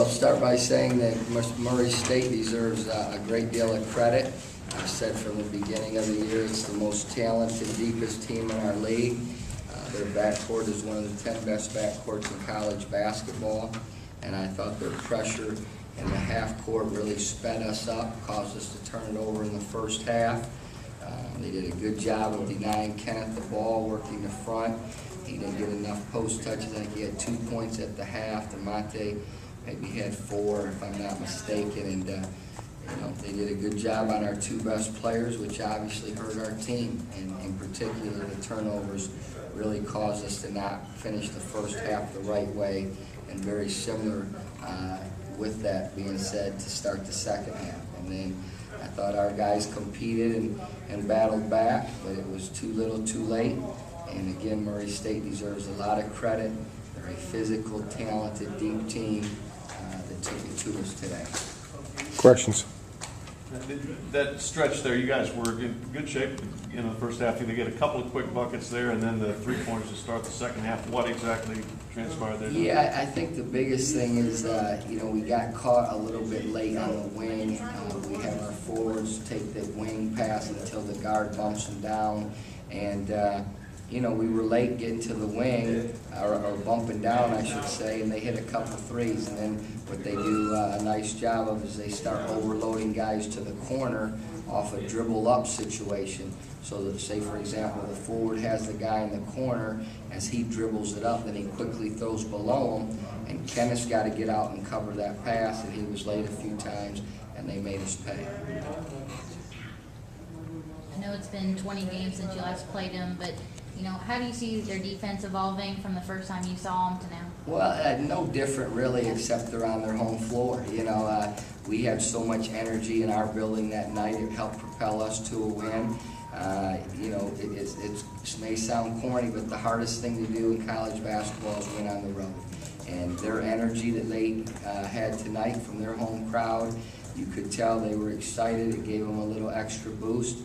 start by saying that Murray State deserves a great deal of credit. I said from the beginning of the year it's the most talented, deepest team in our league. Their backcourt is one of the 10 best backcourts in college basketball, and I thought their pressure in the half court really sped us up, caused us to turn it over in the first half. They did a good job of denying Kenneth the ball, working the front. He didn't get enough post touches. I think he had 2 points at the half. DeMonte maybe had 4, if I'm not mistaken. And they did a good job on our 2 best players, which obviously hurt our team. And in particular, the turnovers really caused us to not finish the first half the right way. And very similar, with that being said, to start the second half. And then I thought our guys competed and battled back, but it was too little too late. And again, Murray State deserves a lot of credit. They're a physical, talented, deep team that took it to us today. Questions? That stretch there, you guys were in good shape in the first half. You get a couple of quick buckets there, and then the 3-pointers to start the second half. What exactly transpired there? Yeah, I think the biggest thing is, we got caught a little bit late on the wing. We have our forwards take the wing pass until the guard bumps them down, and we were late getting to the wing, or bumping down, I should say, and they hit a couple threes. And then what they do a nice job of is they start overloading guys to the corner off a dribble-up situation. So that, say, for example, the forward has the guy in the corner. As he dribbles it up, then he quickly throws below him, and Kenneth's got to get out and cover that pass, and he was late a few times, and they made us pay. I know it's been 20 games since you last played them, but how do you see their defense evolving from the first time you saw them to now? Well, no different really, except they're on their home floor. We had so much energy in our building that night. It helped propel us to a win. It may sound corny, but the hardest thing to do in college basketball is win on the road. And their energy that they had tonight from their home crowd, you could tell they were excited. It gave them a little extra boost.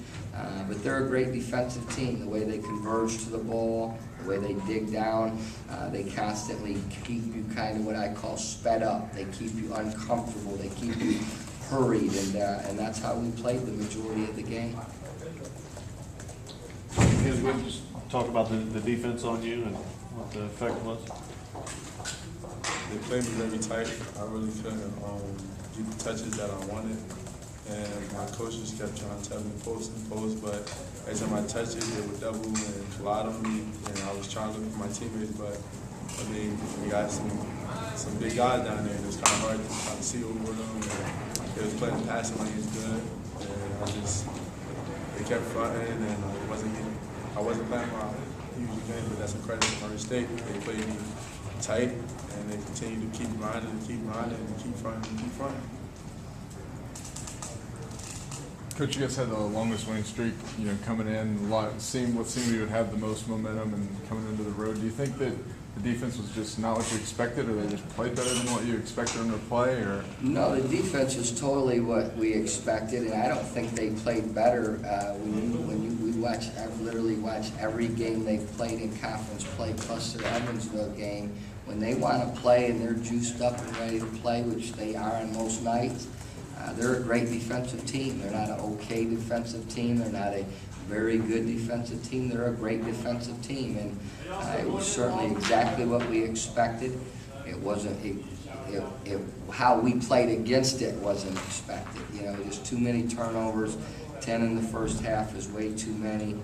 But they're a great defensive team. The way they converge to the ball, the way they dig down, they constantly keep you kind of what I call sped up. They keep you uncomfortable. They keep you hurried, and that's how we played the majority of the game. Can we just talk about the defense on you and what the effect was? They played me very tight. I really couldn't get the touches that I wanted. And my coaches kept trying to tell me post, but every time I touched it, they would double and collide on me, and I was trying to look for my teammates, but we got some big guys down there, and it's kind of hard to kind of see over them. And they was playing passing like it's good, and they kept fronting, and I wasn't playing my usual game, but that's a credit to Murray State. They played me tight, and they continue to keep grinding, and keep fronting, and keep fronting. Coach, you guys had the longest winning streak, coming in, what seemed you would have the most momentum and coming into the road. Do you think that the defense was just not what you expected, or they just played better than what you expected them to play, or? No, the defense was totally what we expected, and I don't think they played better. I've literally watched every game they've played in conference play, plus their Evansville game. When they want to play and they're juiced up and ready to play, which they are on most nights, they're a great defensive team. They're not an okay defensive team. They're not a very good defensive team. They're a great defensive team, and it was certainly exactly what we expected. It wasn't how we played against it wasn't expected. Just too many turnovers. 10 in the first half is way too many.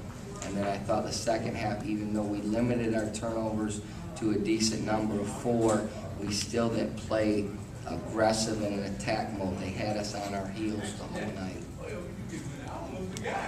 And then I thought the second half, even though we limited our turnovers to a decent number of 4, we still didn't play aggressive in an attack mode. They had us on our heels the whole night.